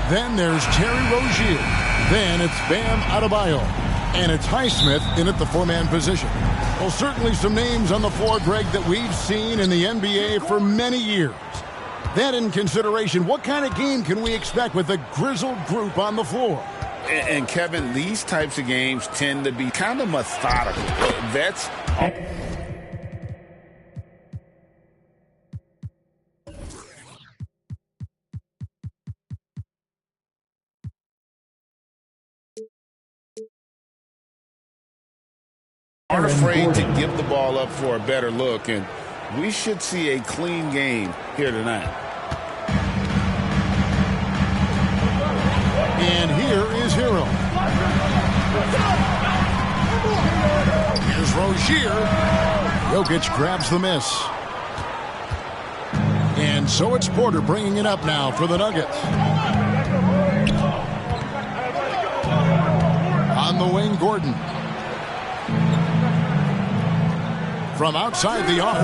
Then there's Terry Rozier. Then it's Bam Adebayo. And it's Highsmith in at the four-man position. Well, certainly some names on the floor, Greg, that we've seen in the NBA for many years. That in consideration, what kind of game can we expect with a grizzled group on the floor? And Kevin, these types of games tend to be kind of methodical. Vets aren't afraid to give the ball up for a better look, and we should see a clean game here tonight. And here is Hero. Here's Rozier. Jokic grabs the miss. And so it's Porter bringing it up now for the Nuggets. On the wing, Gordon. From outside the arc.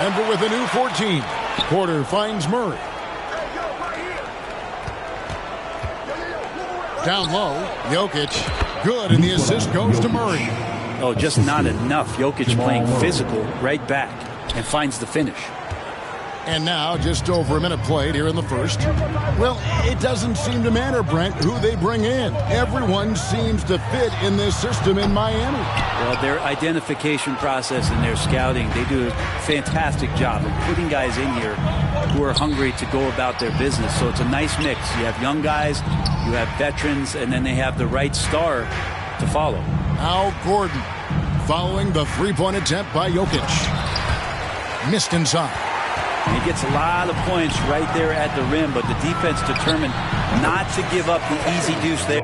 Denver with a new 14. Porter finds Murray. Down low, Jokic, good, and the assist goes to Murray. Oh, just not enough. Jokic playing physical right back and finds the finish. And now, just over a minute played here in the first. Well, it doesn't seem to matter, Brent, who they bring in. Everyone seems to fit in this system in Miami. Well, their identification process and their scouting, they do a fantastic job of putting guys in here who are hungry to go about their business. So it's a nice mix. You have young guys, you have veterans, and then they have the right star to follow. Now Gordon following the three-point attempt by Jokic. Missed inside. He gets a lot of points right there at the rim, but the defense determined not to give up the easy deuce there.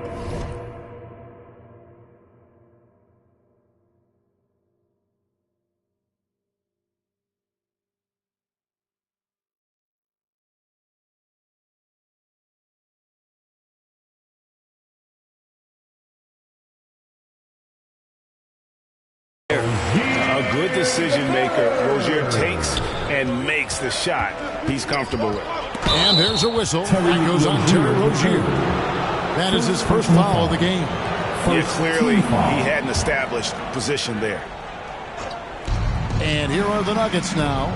A good decision maker. Rozier takes and makes the shot he's comfortable with. And there's a whistle. That goes on Terry Rozier. That is his first foul of the game. Yeah, clearly he hadn't established position there. And here are the Nuggets now.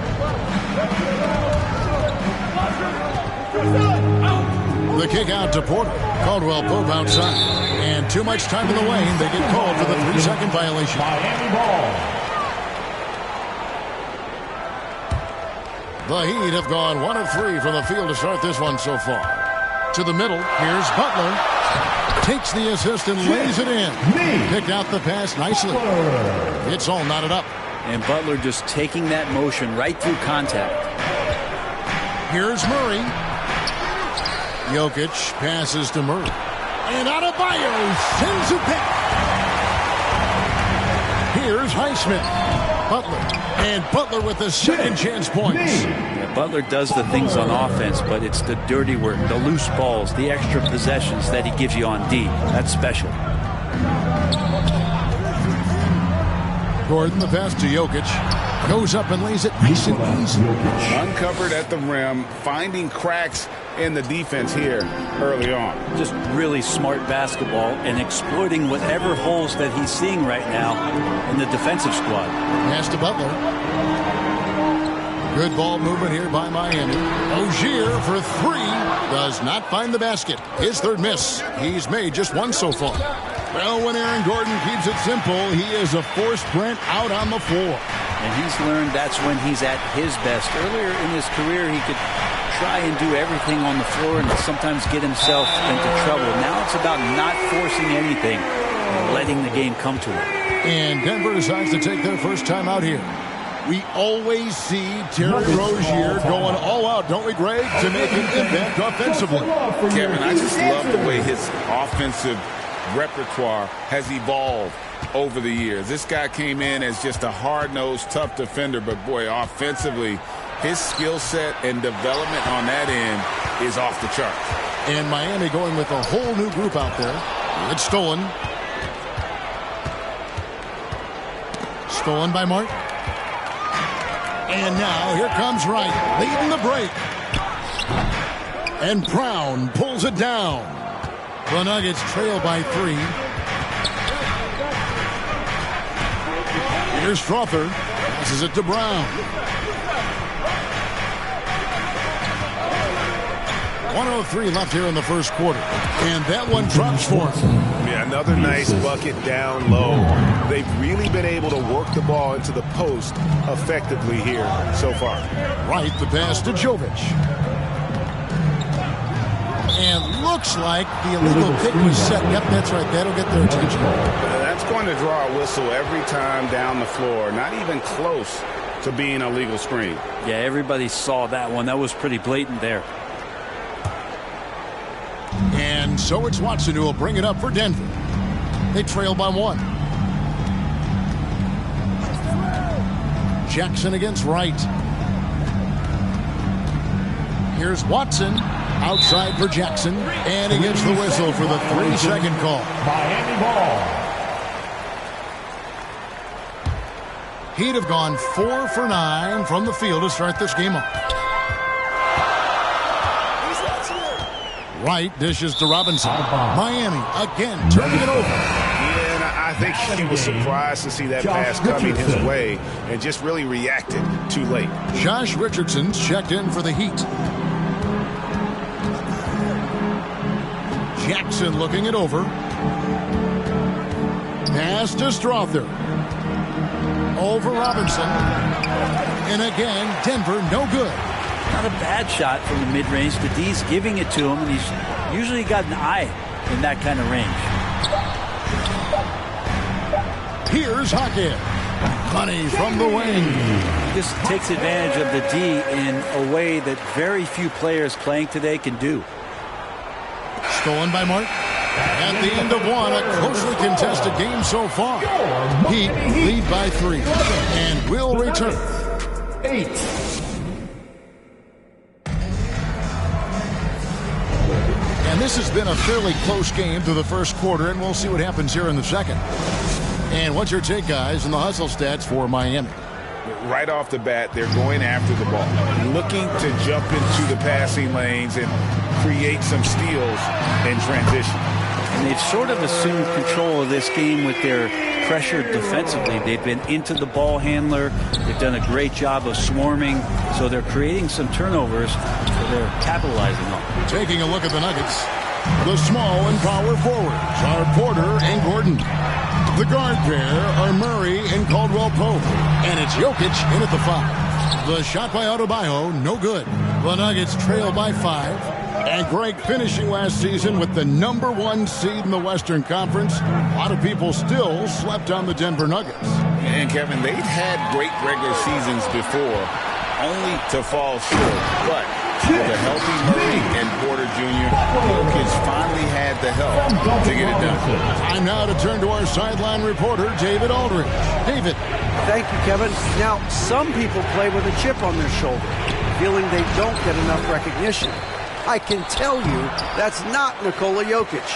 The kick out to Porter. Caldwell Pope outside. And too much time in the lane. They get called for the 3-second violation. Miami ball. The Heat have gone 1 of 3 from the field to start this one so far. To the middle, here's Butler. Takes the assist and lays it in. Picked out the pass nicely. It's all knotted up. And Butler just taking that motion right through contact. Here's Murray. Jokic passes to Murray. And Adebayo sends it back. Here's Highsmith. Butler. And Butler with the second chance points. Yeah, Butler does the things on offense, but it's the dirty work, the loose balls, the extra possessions that he gives you on D. That's special. Gordon, the pass to Jokic. Goes up and lays it nice and easy. Uncovered at the rim, finding cracks in the defense here early on. Just really smart basketball and exploiting whatever holes that he's seeing right now in the defensive squad. Pass to Butler. Good ball movement here by Miami. Rozier for 3. Does not find the basket. His third miss. He's made just one so far. Well, when Aaron Gordon keeps it simple, he is a forced Brent out on the floor. And he's learned that's when he's at his best. Earlier in his career, he could try and do everything on the floor and sometimes get himself into trouble. Now it's about not forcing anything and letting the game come to him. And Denver decides to take their first time out here. We always see Terry Rozier going all out, don't we, Greg, to make an impact offensively. Kevin, I just love the way his offensive repertoire has evolved over the years. This guy came in as just a hard-nosed, tough defender, but boy, offensively, his skill set and development on that end is off the charts. And Miami going with a whole new group out there. It's stolen. Stolen by Martin. And now here comes Wright, leading the break. And Brown pulls it down. The Nuggets trail by 3. Here's Strother. Passes it to Brown. 1:03 left here in the first quarter. And that one drops for him. Yeah, another nice bucket down low. They've really been able to work the ball into the post effectively here so far. Right, the pass to Jovic. And looks like the illegal kick was set. Yep, that's right. That'll get their attention. That's going to draw a whistle every time down the floor. Not even close to being a legal screen. Yeah, everybody saw that one. That was pretty blatant there. And so it's Watson who will bring it up for Denver. They trail by 1. Jackson against Wright. Here's Watson. Outside for Jackson. And he gets the whistle for the 3-second call. Miami ball. He'd have gone 4 for 9 from the field to start this game off. Wright dishes to Robinson. Miami again turning it over. Yeah, and I think he was surprised to see that pass coming his way and just really reacted too late. Josh Richardson's checked in for the Heat. Jackson looking it over. Pass to Strother. Over Robinson. And again, Denver no good. Not a bad shot from the mid-range. The D's giving it to him, and he's usually got an eye in that kind of range. Here's Hackett. Money from the wing. He just takes advantage of the D in a way that very few players playing today can do. Stolen by Mark. At the end of one, a closely contested game so far. Heat lead by 3 and will return. 8. And this has been a fairly close game through the first quarter, and we'll see what happens here in the second. And what's your take, guys, on the hustle stats for Miami? Right off the bat, they're going after the ball, looking to jump into the passing lanes and create some steals in transition. And they've sort of assumed control of this game with their pressure defensively. They've been into the ball handler. They've done a great job of swarming. So they're creating some turnovers that they're capitalizing on. Taking a look at the Nuggets, the small and power forwards are Porter and Gordon. The guard pair are Murray and Caldwell Pope. And it's Jokic in at the 5. The shot by Adebayo, no good. The Nuggets trail by 5. And Greg finishing last season with the #1 seed in the Western Conference. A lot of people still slept on the Denver Nuggets. And Kevin, they've had great regular seasons before, only to fall short. But with a healthy Murray and Porter Jr., Jokic finally had the help to get it done. Time now to turn to our sideline reporter, David Aldridge. David. Thank you, Kevin. Now, some people play with a chip on their shoulder, feeling they don't get enough recognition. I can tell you that's not Nikola Jokic.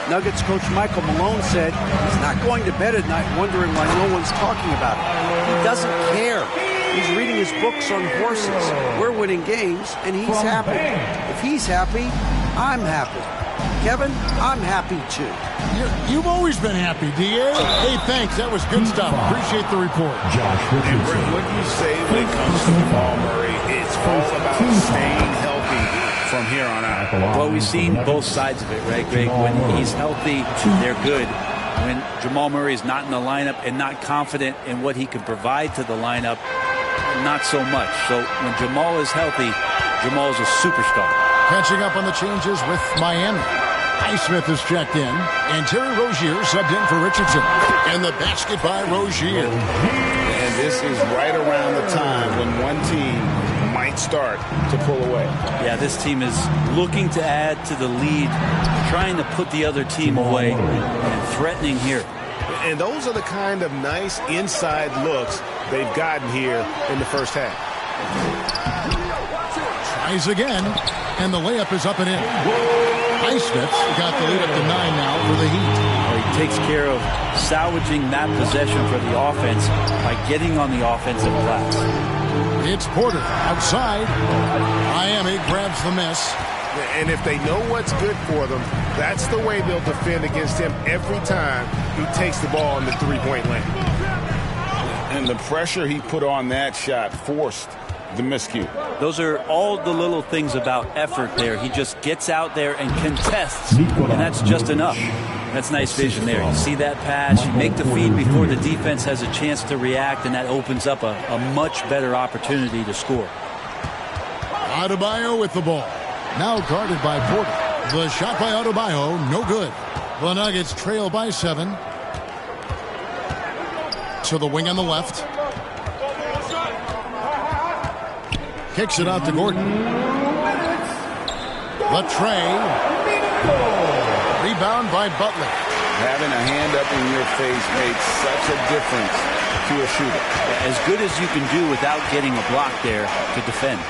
Nuggets coach Michael Malone said he's not going to bed at night wondering why no one's talking about it. He doesn't care. He's reading his books on horses. We're winning games, and he's happy. If he's happy, I'm happy. Kevin, I'm happy too. You've always been happy, D.A. Hey, thanks. That was good stuff. Appreciate the report. Josh And Richardson. Brett, what you say when it comes to Jamal Murray, it's all about staying healthy from here on out. Well, we've seen both sides of it, right, Greg? When he's healthy, they're good. When Jamal Murray is not in the lineup and not confident in what he can provide to the lineup, not so much. So when Jamal is healthy, Jamal is a superstar. Catching up on the changes with Miami. Highsmith is checked in, and Terry Rozier subbed in for Richardson. And the basket by Rozier. And this is right around the time when one team might start to pull away. Yeah, this team is looking to add to the lead, trying to put the other team away, and threatening here. And those are the kind of nice inside looks they've gotten here in the first half. Tries again, and the layup is up and in. Highsmith's got the lead up to 9 now for the Heat. Well, he takes care of salvaging that possession for the offense by getting on the offensive glass. It's Porter outside. Miami grabs the miss. And if they know what's good for them, that's the way they'll defend against him every time he takes the ball in the three-point lane. And the pressure he put on that shot forced the miscue. Those are all the little things about effort there. He just gets out there and contests, and that's just enough. That's nice vision there. You see that pass, you make the feed before the defense has a chance to react, and that opens up a much better opportunity to score. Adebayo with the ball. Now guarded by Porter. The shot by Adebayo, no good. The Nuggets trail by 7. To the wing on the left. Kicks it out to Gordon. The tray. Rebound by Butler. Having a hand up in your face makes such a difference to a shooter. As good as you can do without getting a block there to defend.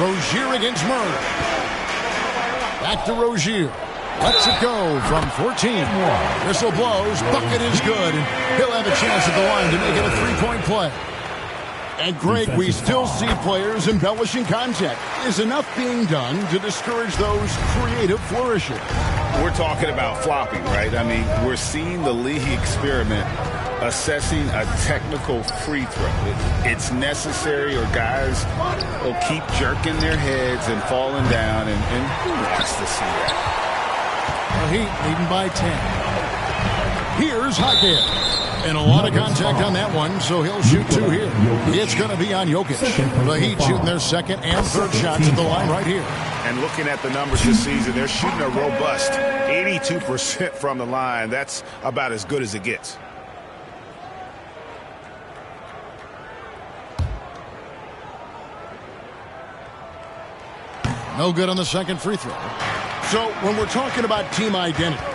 Rozier against Murray. Back to Rozier. Lets it go from 14. Whistle blows. Bucket is good. And he'll have a chance at the line to make it a three-point play. And Greg, we still see players embellishing contact. Is enough being done to discourage those creative flourishes? We're talking about flopping, right? I mean, we're seeing the league experiment assessing a technical free throw. It's necessary, or guys will keep jerking their heads and falling down, and who wants to see that? The Heat leading by 10. Here's Hackett. And a lot of contact on that one, so he'll shoot 2 here. It's going to be on Jokic. The Heat shooting their second and third shots at the line right here. And looking at the numbers this season, they're shooting a robust 82% from the line. That's about as good as it gets. No good on the second free throw. So when we're talking about team identities,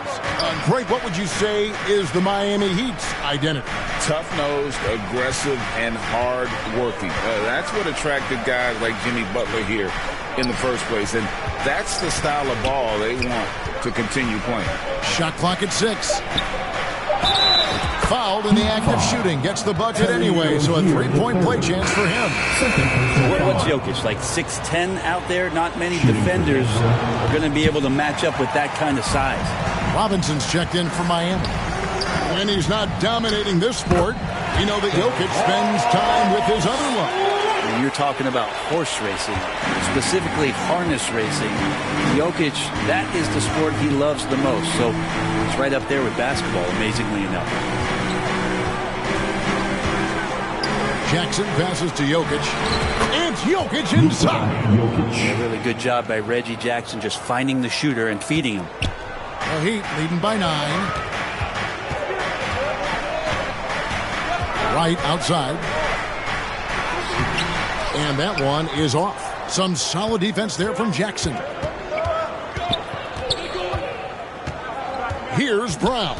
Greg, what would you say is the Miami Heat's identity? Tough-nosed, aggressive, and hard-working. That's what attracted guys like Jimmy Butler here in the first place. And that's the style of ball they want to continue playing. Shot clock at 6. Fouled in the act of shooting. Gets the bucket anyway, so a three-point play chance for him. What's Jokic, like 6'10" out there? Not many defenders are going to be able to match up with that kind of size. Robinson's checked in for Miami. When he's not dominating this sport, you know that Jokic spends time with his other love. When you're talking about horse racing, specifically harness racing, Jokic, that is the sport he loves the most. So it's right up there with basketball, amazingly enough. Jackson passes to Jokic. It's Jokic inside. A really good job by Reggie Jackson just finding the shooter and feeding him. The Heat leading by 9. Right outside. And that one is off. Some solid defense there from Jackson. Here's Brown.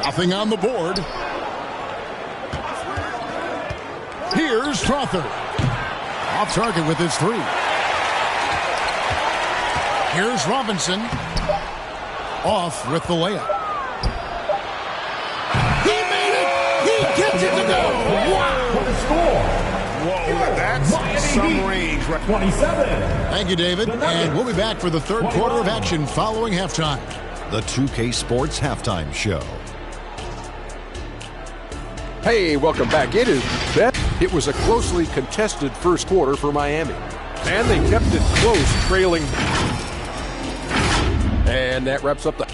Nothing on the board. Here's Strother. Off target with his 3. Here's Robinson. Off with the layup. He made it! He gets it to go! Wow! For the score. Whoa, that's some range. 27. Thank you, David. And we'll be back for the third quarter of action following halftime. The 2K Sports Halftime Show. Hey, welcome back. It was a closely contested first quarter for Miami. And they kept it close, trailing. And that wraps up the...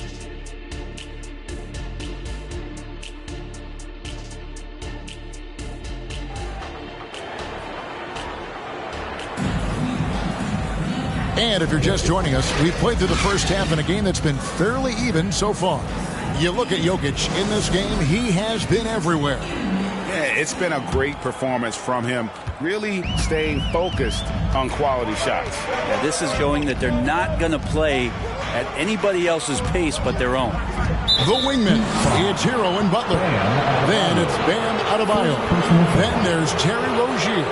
And if you're just joining us, we've played through the first half in a game that's been fairly even so far. You look at Jokic in this game, he has been everywhere. Yeah, it's been a great performance from him, really staying focused on quality shots. Yeah, this is showing that they're not going to play at anybody else's pace but their own. The wingman, it's Hero and Butler. Then it's Bam Adebayo. Then there's Terry Rozier.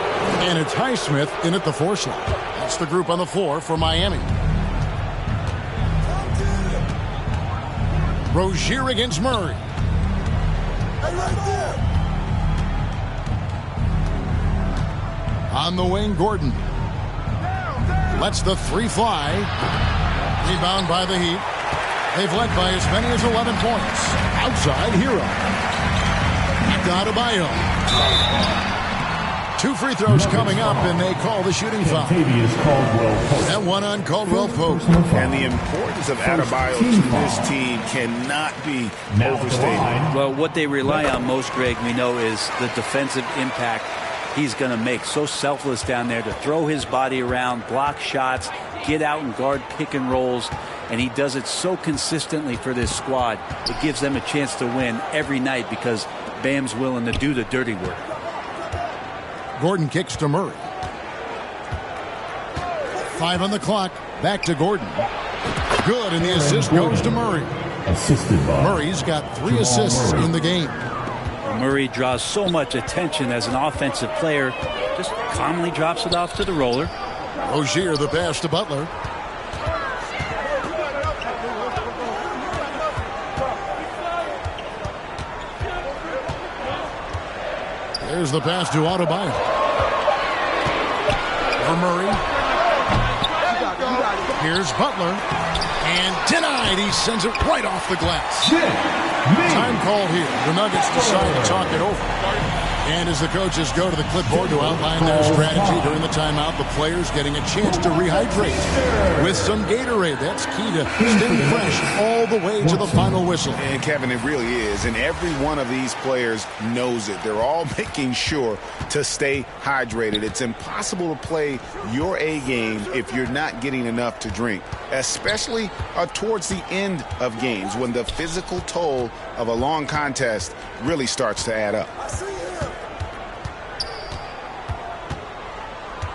And it's Highsmith in at the 4 slot. That's the group on the floor for Miami. Rozier against Murray. Hey, right there. On the wing, Gordon. Lets the three fly. Rebound by the Heat. They've led by as many as 11 points. Outside, Hero. Back to Adebayo. 2 free throws coming up, and they call the shooting foul. That one on Caldwell Pope. And the importance of Adebayo to this team cannot be overstated. Well, what they rely on most, Greg, we know, is the defensive impact he's going to make. So selfless down there to throw his body around, block shots, get out and guard pick and rolls. And he does it so consistently for this squad. It gives them a chance to win every night because Bam's willing to do the dirty work. Gordon kicks to Murray. 5 on the clock. Back to Gordon. Good, and the assist goes to Murray. Murray's got 3 assists in the game. Murray draws so much attention as an offensive player. Just calmly drops it off to the roller. Rozier, the pass to Butler. There's the pass to Adebayo. For Murray. Here's Butler. And denied. He sends it right off the glass. Time called here. The Nuggets decide to talk it over. And as the coaches go to the clipboard to outline their strategy during the timeout, the players getting a chance to rehydrate with some Gatorade. That's key to staying fresh all the way to the final whistle. And Kevin, it really is. And every one of these players knows it. They're all making sure to stay hydrated. It's impossible to play your A game if you're not getting enough to drink, especially towards the end of games when the physical toll of a long contest really starts to add up.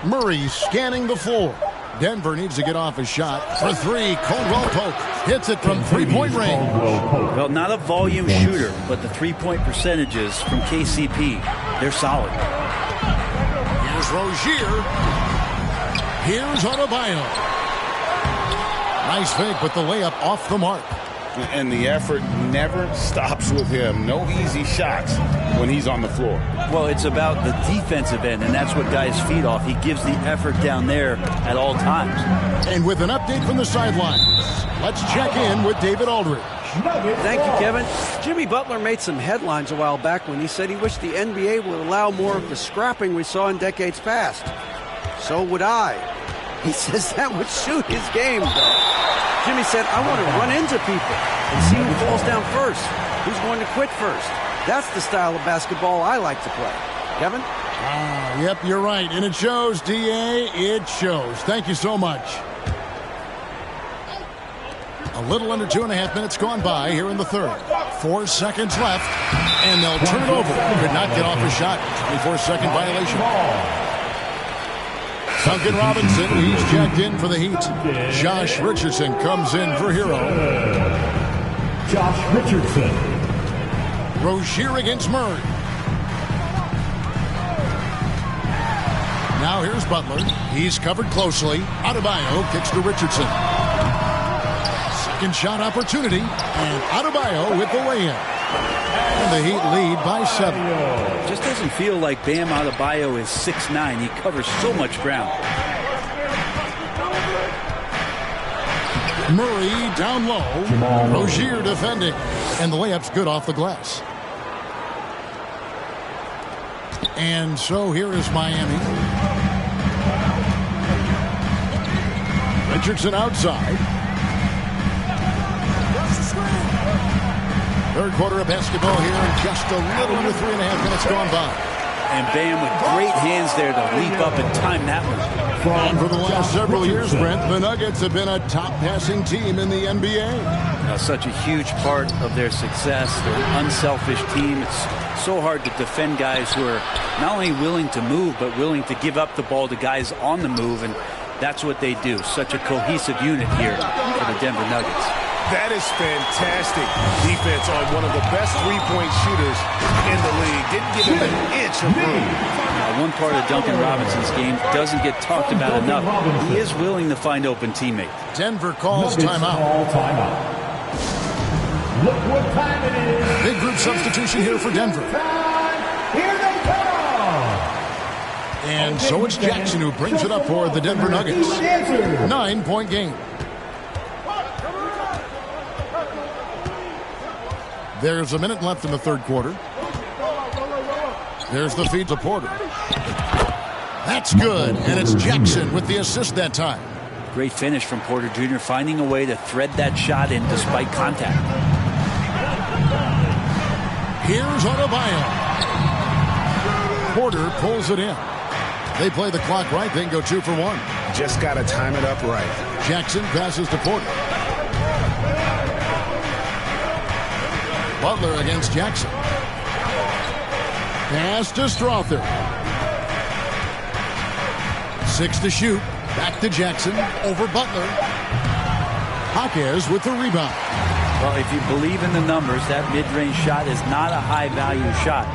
Murray scanning the floor. Denver needs to get off a shot. For 3, Caldwell Pope hits it from three-point range. Well, not a volume shooter, but the three-point percentages from KCP, they're solid. Here's Rozier. Here's Adebayo. Nice fake, but the layup off the mark. And the effort never stops with him. No easy shots when he's on the floor. Well, it's about the defensive end, and that's what guys feed off. He gives the effort down there at all times. And with an update from the sidelines, let's check in with David Aldridge. Thank you, Kevin. Jimmy Butler made some headlines a while back when he said he wished the NBA would allow more of the scrapping we saw in decades past. So would I. He says that would suit his game, though. Jimmy said, I want to run into people and see who falls down first, who's going to quit first. That's the style of basketball I like to play. Kevin? Yep, you're right. And it shows, D.A. It shows. Thank you so much. A little under 2.5 minutes gone by here in the third. 4 seconds left, and they'll turn it over. Could not get off a shot. 24-second violation. Duncan Robinson, he's checked in for the Heat. Josh Richardson comes in for Hero. Josh Richardson. Rozier against Murray. Now here's Butler. He's covered closely. Adebayo kicks to Richardson. Second shot opportunity. And Adebayo with the lay-in. And the Heat lead by 7. Just doesn't feel like Bam Adebayo is 6'9". He covers so much ground. Murray down low. Rozier defending. And the layup's good off the glass. And so here is Miami. Richardson outside. Third quarter of basketball here, and just a little under 3.5 minutes gone by. And Bam with great hands there to leap up and time that one. And for the last several years, Brent, the Nuggets have been a top passing team in the NBA. Such a huge part of their success. They're an unselfish team. It's so hard to defend guys who are not only willing to move, but willing to give up the ball to guys on the move, and that's what they do. Such a cohesive unit here for the Denver Nuggets. That is fantastic defense on one of the best three-point shooters in the league. Didn't give him an inch of room. One part of Duncan Robinson's game doesn't get talked about enough. He is willing to find open teammates. Denver calls timeout. Look what time it is. Big group substitution here for Denver. Here they come. And so it's Jackson who brings it up for the Denver Nuggets. 9-point game. There's a minute left in the third quarter. There's the feed to Porter. That's good, and it's Jackson with the assist that time. Great finish from Porter Jr., finding a way to thread that shot in despite contact. Here's Adebayo. Porter pulls it in. They play the clock right, then go 2 for 1. Just got to time it up right. Jackson passes to Porter. Butler against Jackson. Pass to Strother. 6 to shoot. Back to Jackson. Over Butler. Jaquez with the rebound. Well, if you believe in the numbers, that mid-range shot is not a high-value shot,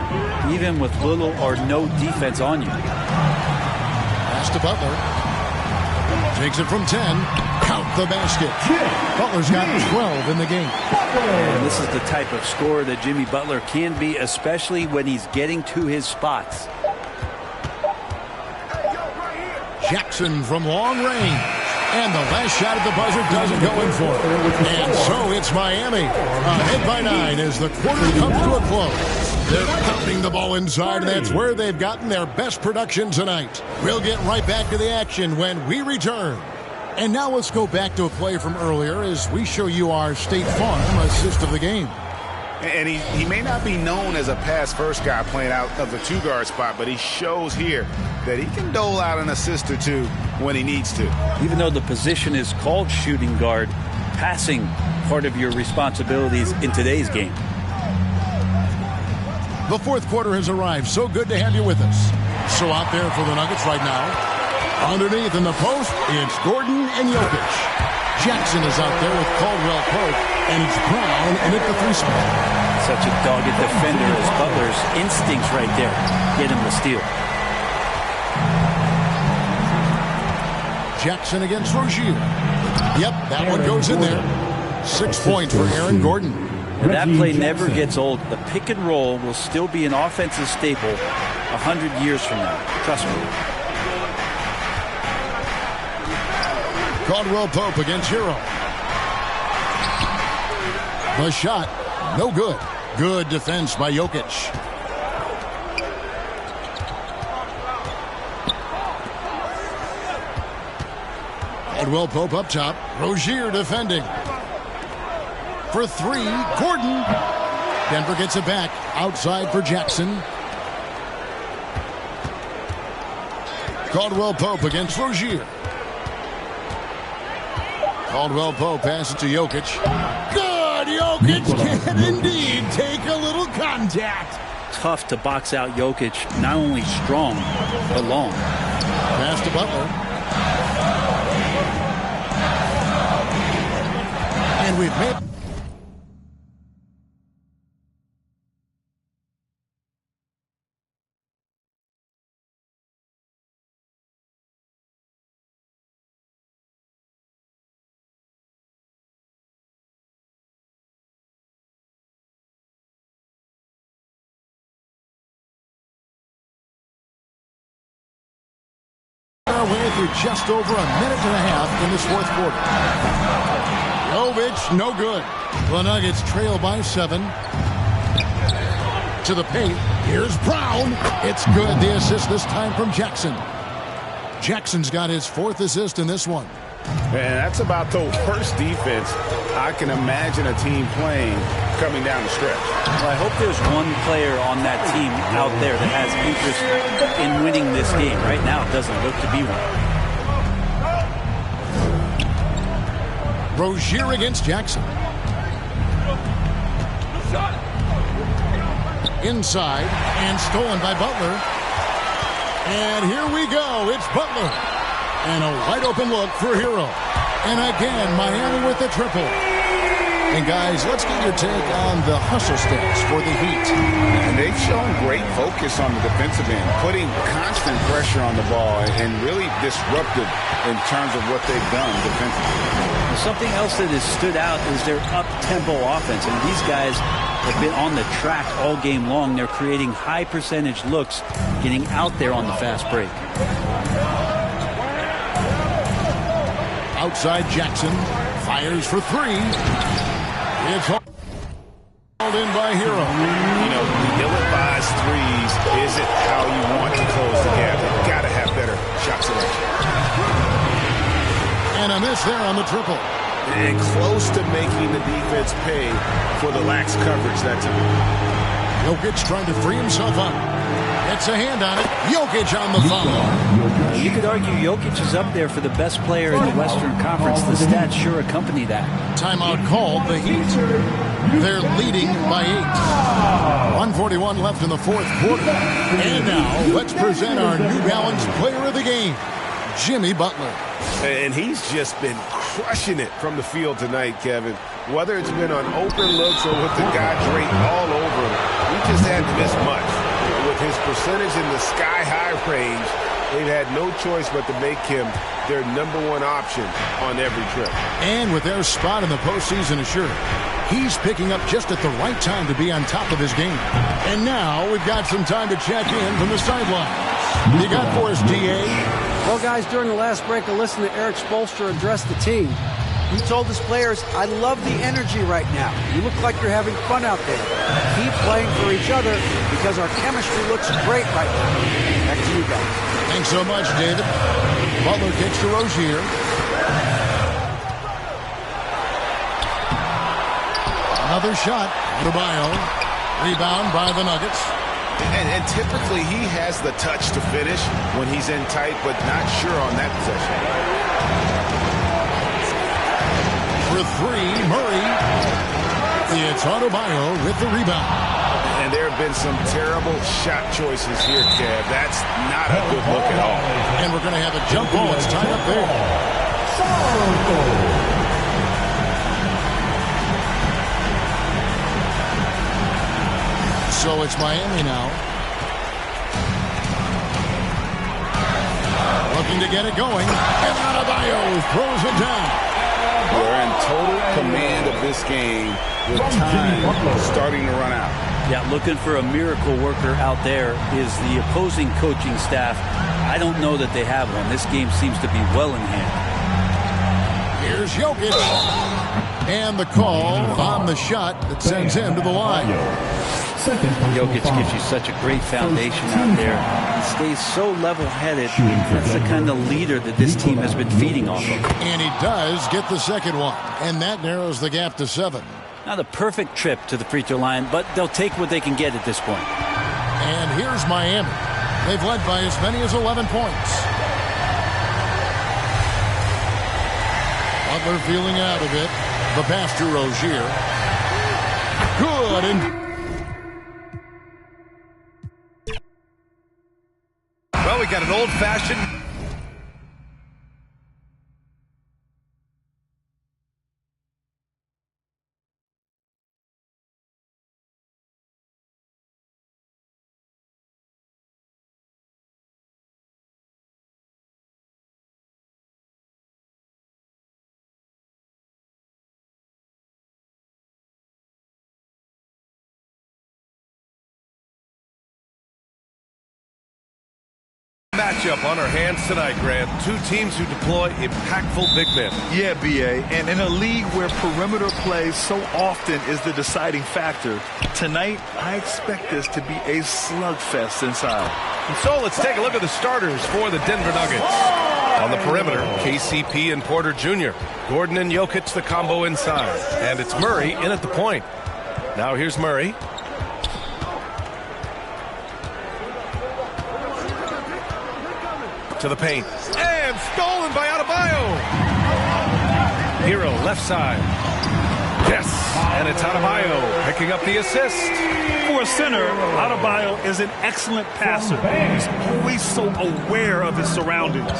even with little or no defense on you. Pass to Butler. Takes it from 10. Count the basket. Butler's got 12 in the game. And this is the type of scorer that Jimmy Butler can be, especially when he's getting to his spots. Jackson from long range. And the last shot at the buzzer doesn't go in for it. And so it's Miami. Ahead by 9 as the quarter comes to a close. They're pounding the ball inside, and that's where they've gotten their best production tonight. We'll get right back to the action when we return. And now let's go back to a play from earlier as we show you our State Farm assist of the game. And he may not be known as a pass-first guy playing out of the two-guard spot, but he shows here that he can dole out an assist or two when he needs to. Even though the position is called shooting guard, passing part of your responsibilities in today's game. The fourth quarter has arrived. So good to have you with us. So out there for the Nuggets right now. Underneath in the post, it's Gordon and Jokic. Jackson is out there with Caldwell Pope, and it's Brown in at the 3 spot. Such a dogged defender as Butler's instincts right there get him the steal. Jackson against Rozier. Yep, that one goes in there. 6 points for Aaron Gordon. And that play never gets old. The pick and roll will still be an offensive staple 100 years from now. Trust me. Caldwell Pope against Hero. The shot, no good. Good defense by Jokic. Caldwell Pope up top. Rozier defending. For 3, Gordon. Denver gets it back. Outside for Jackson. Caldwell Pope against Rozier. Caldwell Pope passes to Jokic. Good! Jokic can indeed take a little contact. Tough to box out Jokic. Not only strong, but long. Pass to Butler. And we've made... our way through just over a minute and a half in this fourth quarter. Jovic, no good. The Nuggets trail by 7. To the paint. Here's Brown. It's good. The assist this time from Jackson. Jackson's got his 4th assist in this one. And that's about the worst defense I can imagine a team playing coming down the stretch. Well, I hope there's one player on that team out there that has interest in winning this game. Right now, it doesn't look to be one. Rozier against Jackson. Inside and stolen by Butler. And here we go. It's Butler. And a wide open look for Hero. And again, Miami with the triple. And guys, let's get your take on the hustle stats for the Heat. And they've shown great focus on the defensive end, putting constant pressure on the ball and really disruptive in terms of what they've done defensively. Something else that has stood out is their up-tempo offense. And these guys have been on the track all game long. They're creating high percentage looks, getting out there on the fast break. Outside Jackson fires for three. It's hauled in by Hero. You know, the ill-advised threes isn't how you want to close the gap. You've got to have better shot selection. And a miss there on the triple. And close to making the defense pay for the lax coverage that time. Jokic trying to free himself up. Gets a hand on it. Jokic on the foul. You could argue Jokic is up there for the best player in the Western Conference. The stats sure accompany that. Timeout called. The Heat. They're leading by 8. 1:41 left in the fourth quarter. And now let's present our New Balance player of the game, Jimmy Butler. And he's just been crushing it from the field tonight, Kevin. Whether it's been on open looks or with the guy draped all over him, he just hadn't missed much. With his percentage in the sky-high range, they've had no choice but to make him their #1 option on every trip. And with their spot in the postseason assured, he's picking up just at the right time to be on top of his game. And now we've got some time to check in from the sidelines. You got for us, D.A.? Well, guys, during the last break, I listened to Eric Spoelstra address the team. He told his players, I love the energy right now. You look like you're having fun out there. Keep playing for each other because our chemistry looks great right now. Back to you guys. Thanks so much, David. Butler kicks to Rozier. Another shot. Adebayo. Rebound by the Nuggets. And typically he has the touch to finish when he's in tight, but not sure on that possession. For three, Murray. It's Adebayo with the rebound. And there have been some terrible shot choices here, Kev. That's not a good look at all. And we're going to have a jump ball. It's tied up there. So it's Miami now. Looking to get it going. And Adebayo throws it down. We're in total command of this game with time starting to run out. Yeah, looking for a miracle worker out there is the opposing coaching staff. I don't know that they have one. This game seems to be well in hand. Here's Jokic. And the call on the shot that sends him to the line. Jokic gives you such a great foundation out there. He stays so level-headed. That's the kind of leader that this team has been feeding off of. And he does get the second one. And that narrows the gap to 7. Not a perfect trip to the free throw line, but they'll take what they can get at this point. And here's Miami. They've led by as many as 11 points. Butler feeling out of it. The pass to Rozier. Good. And well, we got an old-fashioned... matchup on our hands tonight, Grant. Two teams who deploy impactful big men. Yeah, B.A. And in a league where perimeter play so often is the deciding factor, tonight I expect this to be a slugfest inside. And so let's take a look at the starters for the Denver Nuggets. On the perimeter, KCP and Porter Jr. Gordon and Jokic, the combo inside. And it's Murray in at the point. Now here's Murray. To the paint. And stolen by Adebayo. Hero left side. Yes. And it's Adebayo picking up the assist. For a center, Adebayo is an excellent passer. He's always so aware of his surroundings.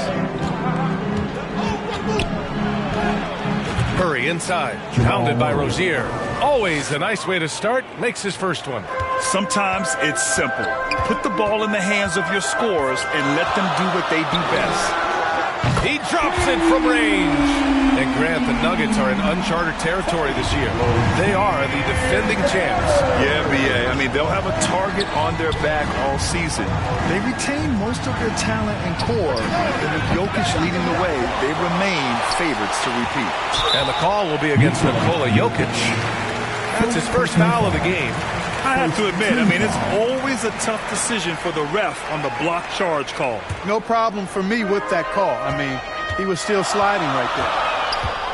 Murray inside. Pounded by Rozier. Always a nice way to start. Makes his first one. Sometimes it's simple. Put the ball in the hands of your scorers and let them do what they do best. He drops it from range. And Grant, the Nuggets are in uncharted territory this year. They are the defending champs. Yeah, BA. I mean, they'll have a target on their back all season. They retain most of their talent and core, and with Jokic leading the way, they remain favorites to repeat. And the call will be against Nikola Jokic. That's his first foul of the game. I have to admit, I mean, it's always a tough decision for the ref on the block charge call. No problem for me with that call. I mean, he was still sliding right there.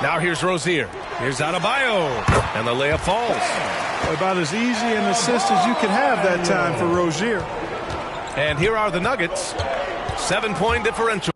Now here's Rozier. Here's Adebayo. And the layup falls. About as easy an assist as you could have that time for Rozier. And here are the Nuggets. 7-point differential.